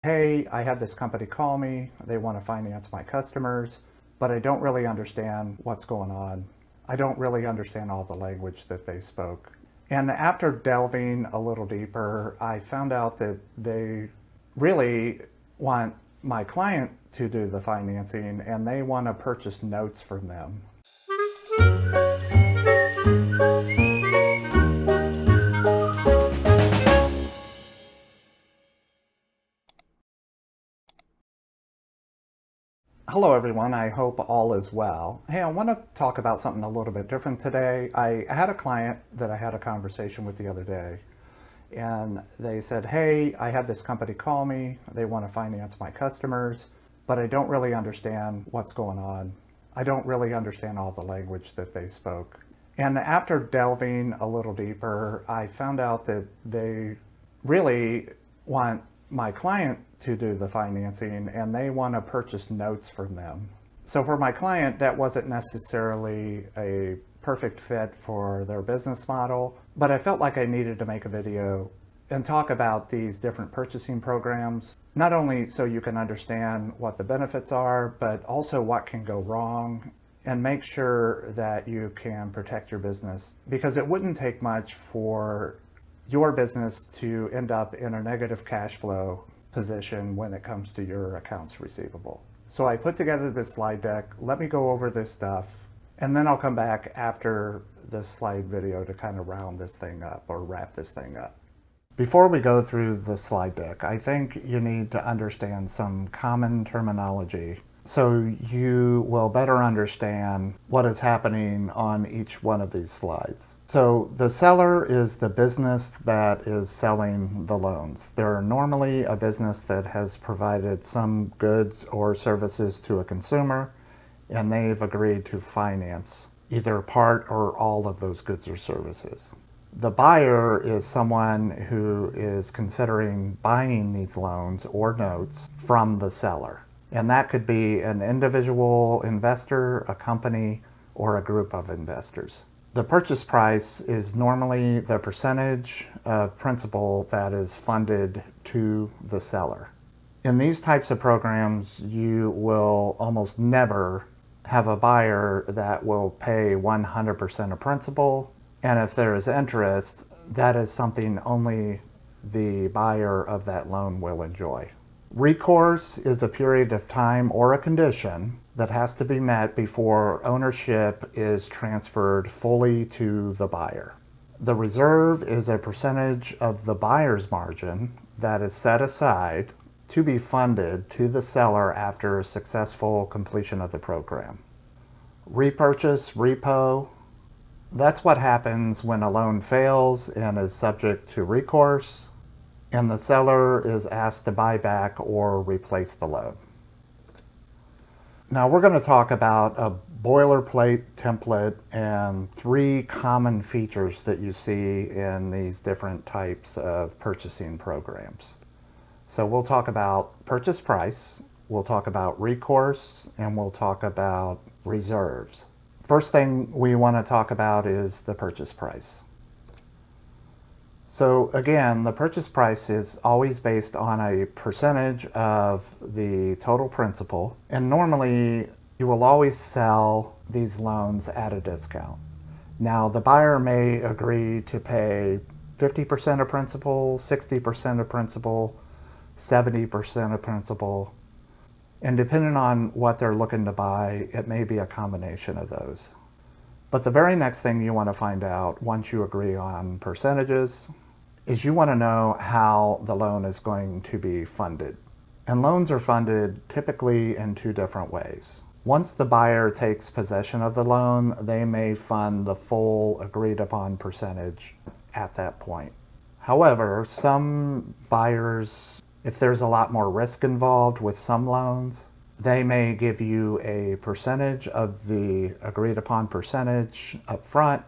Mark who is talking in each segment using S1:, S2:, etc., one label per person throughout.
S1: Hey, I had this company call me. They want to finance my customers, but I don't really understand what's going on. I don't really understand all the language that they spoke. And after delving a little deeper, I found out that they really want my client to do the financing and they want to purchase notes from them. Hello everyone, I hope all is well. Hey, I want to talk about something a little bit different today. I had a client that I had a conversation with the other day, and they said, hey, I had this company call me. They want to finance my customers, but I don't really understand what's going on. I don't really understand all the language that they spoke. And after delving a little deeper, I found out that they really want my client to do the financing and they want to purchase notes from them. So for my client, that wasn't necessarily a perfect fit for their business model, but I felt like I needed to make a video and talk about these different purchasing programs, not only so you can understand what the benefits are, but also what can go wrong and make sure that you can protect your business, because it wouldn't take much for your business to end up in a negative cash flow position when it comes to your accounts receivable. So I put together this slide deck. Let me go over this stuff, and then I'll come back after the slide video to kind of round this thing up or wrap this thing up. Before we go through the slide deck, I think you need to understand some common terminology so you will better understand what is happening on each one of these slides. So the seller is the business that is selling the loans. They're normally a business that has provided some goods or services to a consumer, and they've agreed to finance either part or all of those goods or services. The buyer is someone who is considering buying these loans or notes from the seller. And that could be an individual investor, a company, or a group of investors. The purchase price is normally the percentage of principal that is funded to the seller. In these types of programs, you will almost never have a buyer that will pay 100% of principal. And if there is interest, that is something only the buyer of that loan will enjoy. Recourse is a period of time or a condition that has to be met before ownership is transferred fully to the buyer. The reserve is a percentage of the buyer's margin that is set aside to be funded to the seller after successful completion of the program. Repurchase, repo, that's what happens when a loan fails and is subject to recourse, and the seller is asked to buy back or replace the loan. Now we're going to talk about a boilerplate template and 3 common features that you see in these different types of purchasing programs. So we'll talk about purchase price, we'll talk about recourse, and we'll talk about reserves. First thing we want to talk about is the purchase price. So again, the purchase price is always based on a percentage of the total principal, and normally you will always sell these loans at a discount. Now the buyer may agree to pay 50% of principal, 60% of principal, 70% of principal, and depending on what they're looking to buy, it may be a combination of those. But the very next thing you want to find out once you agree on percentages is you want to know how the loan is going to be funded. And loans are funded typically in 2 different ways. Once the buyer takes possession of the loan, they may fund the full agreed upon percentage at that point. However, some buyers, if there's a lot more risk involved with some loans, they may give you a percentage of the agreed upon percentage up front,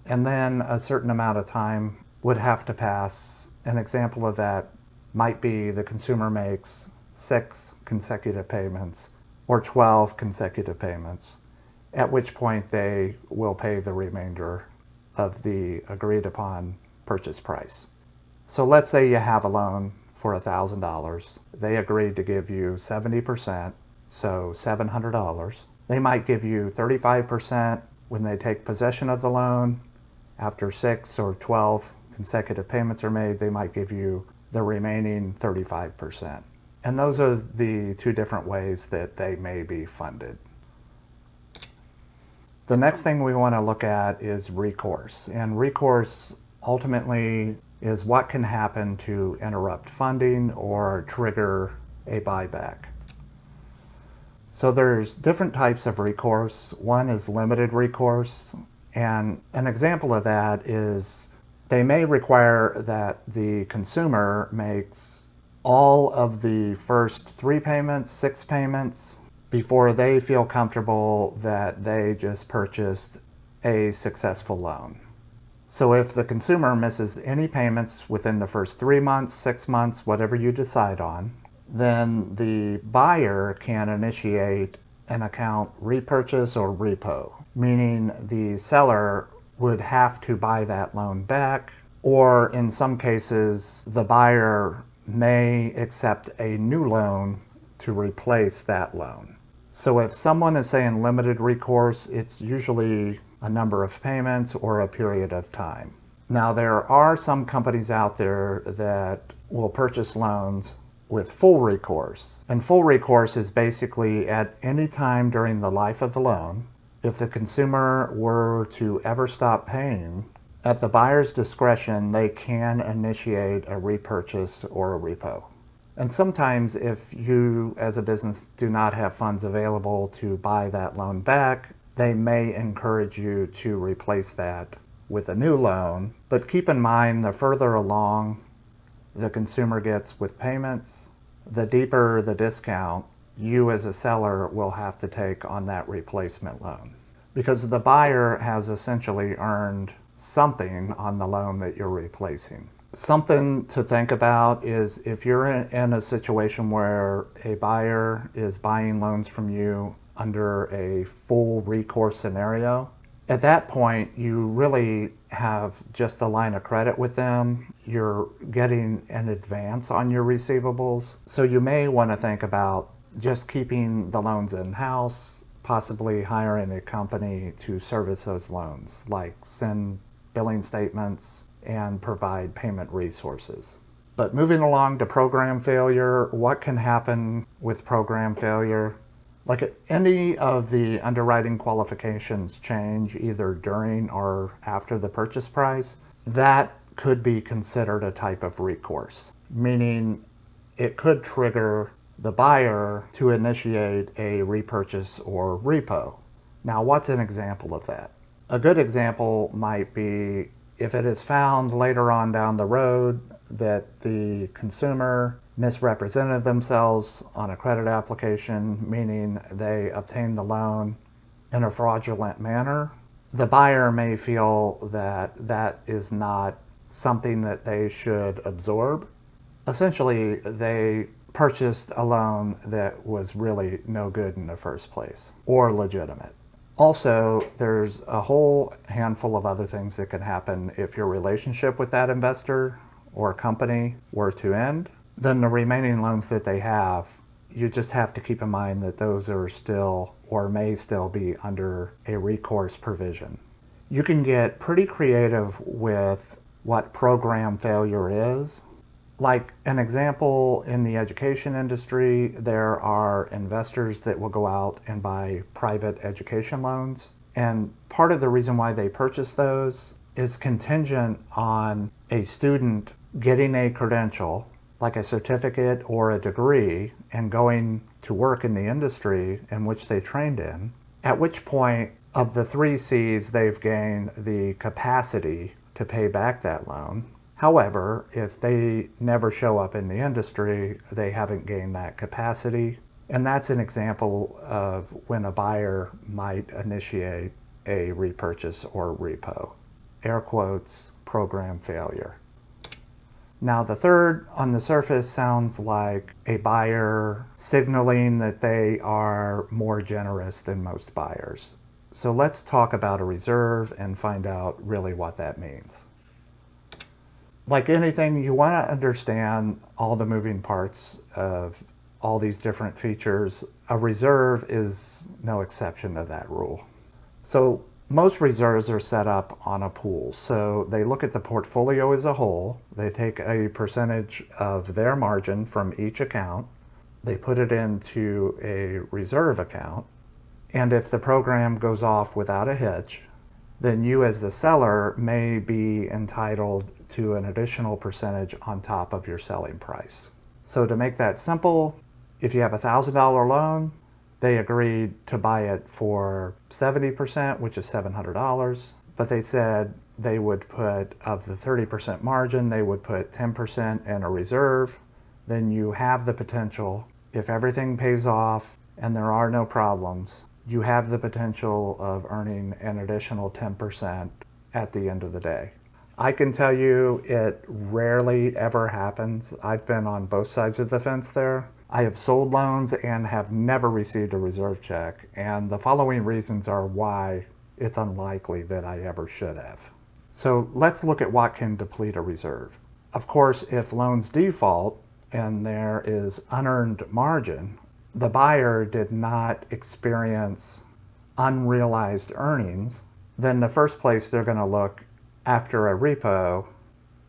S1: and then a certain amount of time would have to pass. An example of that might be the consumer makes 6 consecutive payments or 12 consecutive payments, at which point they will pay the remainder of the agreed upon purchase price. So let's say you have a loan for $1,000. They agreed to give you 70%, so $700. They might give you 35% when they take possession of the loan. After 6 or 12 consecutive payments are made, they might give you the remaining 35%. And those are the two different ways that they may be funded. The next thing we want to look at is recourse. And recourse ultimately is what can happen to interrupt funding or trigger a buyback. So there's different types of recourse. One is limited recourse. And an example of that is they may require that the consumer makes all of the first 3 payments, 6 payments, before they feel comfortable that they just purchased a successful loan. So if the consumer misses any payments within the first 3 months, 6 months, whatever you decide on, then the buyer can initiate an account repurchase or repo, meaning the seller would have to buy that loan back, or in some cases, the buyer may accept a new loan to replace that loan. So if someone is saying limited recourse, it's usually a number of payments or a period of time. Now, there are some companies out there that will purchase loans with full recourse. And full recourse is basically at any time during the life of the loan, if the consumer were to ever stop paying, at the buyer's discretion, they can initiate a repurchase or a repo. And sometimes if you as a business do not have funds available to buy that loan back, they may encourage you to replace that with a new loan. But keep in mind, the further along the consumer gets with payments, the deeper the discount you as a seller will have to take on that replacement loan. Because the buyer has essentially earned something on the loan that you're replacing. Something to think about is if you're in a situation where a buyer is buying loans from you under a full recourse scenario, at that point you really have just a line of credit with them. You're getting an advance on your receivables. So you may want to think about just keeping the loans in-house, possibly hiring a company to service those loans, like send billing statements and provide payment resources. But moving along to program failure, what can happen with program failure? Like any of the underwriting qualifications change either during or after the purchase price, that could be considered a type of recourse, meaning it could trigger the buyer to initiate a repurchase or repo. Now, what's an example of that? A good example might be if it is found later on down the road that the consumer misrepresented themselves on a credit application, meaning they obtained the loan in a fraudulent manner, the buyer may feel that that is not something that they should absorb. Essentially, they purchased a loan that was really no good in the first place or legitimate. Also, there's a whole handful of other things that can happen if your relationship with that investor or company were to end. Then the remaining loans that they have, you just have to keep in mind that those are still or may still be under a recourse provision. You can get pretty creative with what program failure is. Like an example, in the education industry, there are investors that will go out and buy private education loans. And part of the reason why they purchase those is contingent on a student getting a credential, like a certificate or a degree, and going to work in the industry in which they trained in, at which point of the 3 C's they've gained the capacity to pay back that loan. However, if they never show up in the industry, they haven't gained that capacity. And that's an example of when a buyer might initiate a repurchase or repo. Air quotes, program failure. Now, the third on the surface sounds like a buyer signaling that they are more generous than most buyers. So let's talk about a reserve and find out really what that means. Like anything, you want to understand all the moving parts of all these different features. A reserve is no exception to that rule. So most reserves are set up on a pool. So they look at the portfolio as a whole. They take a percentage of their margin from each account. They put it into a reserve account. And if the program goes off without a hitch, then you as the seller may be entitled to an additional percentage on top of your selling price. So to make that simple, if you have a $1,000 loan, they agreed to buy it for 70%, which is $700, but they said they would put, of the 30% margin, they would put 10% in a reserve. Then you have the potential, if everything pays off and there are no problems, you have the potential of earning an additional 10% at the end of the day. I can tell you it rarely ever happens. I've been on both sides of the fence there. I have sold loans and have never received a reserve check, and the following reasons are why it's unlikely that I ever should have. So let's look at what can deplete a reserve. Of course, if loans default and there is unearned margin, the buyer did not experience unrealized earnings, then the first place they're going to look after a repo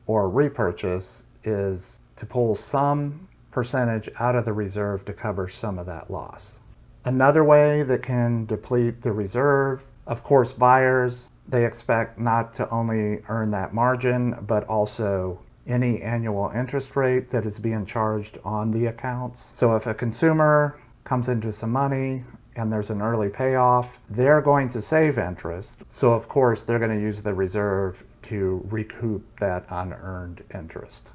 S1: or repurchase is to pull some percentage out of the reserve to cover some of that loss. Another way that can deplete the reserve, of course, buyers, they expect not to only earn that margin, but also any annual interest rate that is being charged on the accounts. So if a consumer comes into some money and there's an early payoff, they're going to save interest. So of course, they're going to use the reserve to recoup that unearned interest.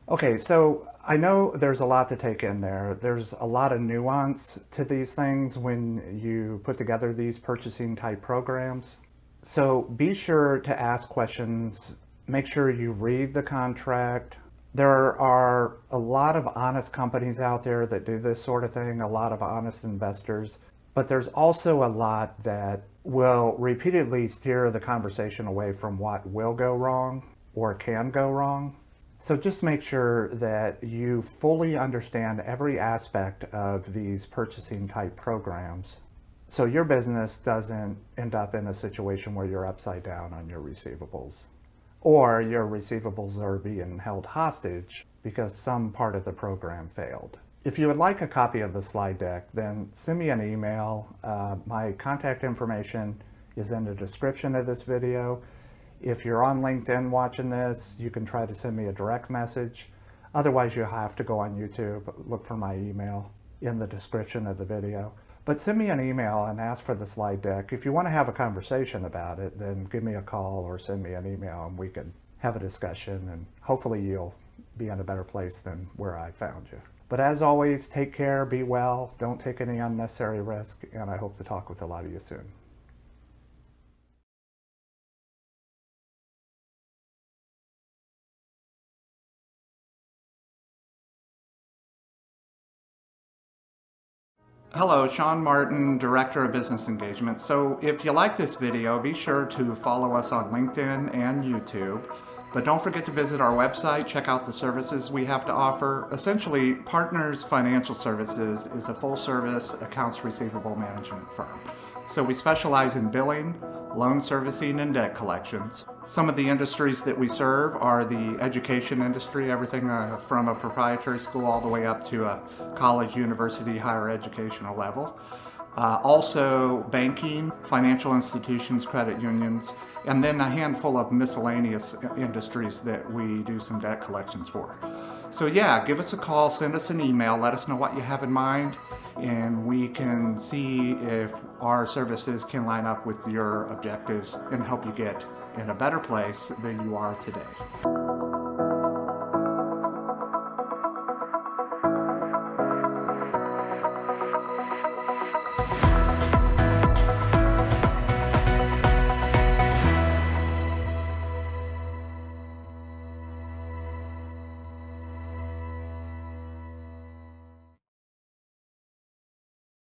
S1: Okay, so I know there's a lot to take in there. There's a lot of nuance to these things when you put together these purchasing type programs. So be sure to ask questions. Make sure you read the contract. There are a lot of honest companies out there that do this sort of thing, a lot of honest investors, but there's also a lot that will repeatedly steer the conversation away from what will go wrong or can go wrong. So just make sure that you fully understand every aspect of these purchasing type programs so your business doesn't end up in a situation where you're upside down on your receivables, or your receivables are being held hostage because some part of the program failed. If you would like a copy of the slide deck, then send me an email. My contact information is in the description of this video. If you're on LinkedIn watching this, you can try to send me a direct message. Otherwise, you'll have to go on YouTube, look for my email in the description of the video. But send me an email and ask for the slide deck. If you want to have a conversation about it, then give me a call or send me an email and we can have a discussion, and hopefully you'll be in a better place than where I found you. But as always, take care, be well, don't take any unnecessary risk, and I hope to talk with a lot of you soon. Hello, Sean Martin, Director of Business Engagement. So if you like this video, be sure to follow us on LinkedIn and YouTube. But don't forget to visit our website, check out the services we have to offer. Essentially, Partners Financial Services is a full-service accounts receivable management firm. So we specialize in billing, loan servicing, and debt collections. Some of the industries that we serve are the education industry, everything from a proprietary school all the way up to a college, university, higher educational level. Also banking, financial institutions, credit unions, and then a handful of miscellaneous industries that we do some debt collections for. So yeah, give us a call, send us an email, let us know what you have in mind, and we can see if our services can line up with your objectives and help you get in a better place than you are today.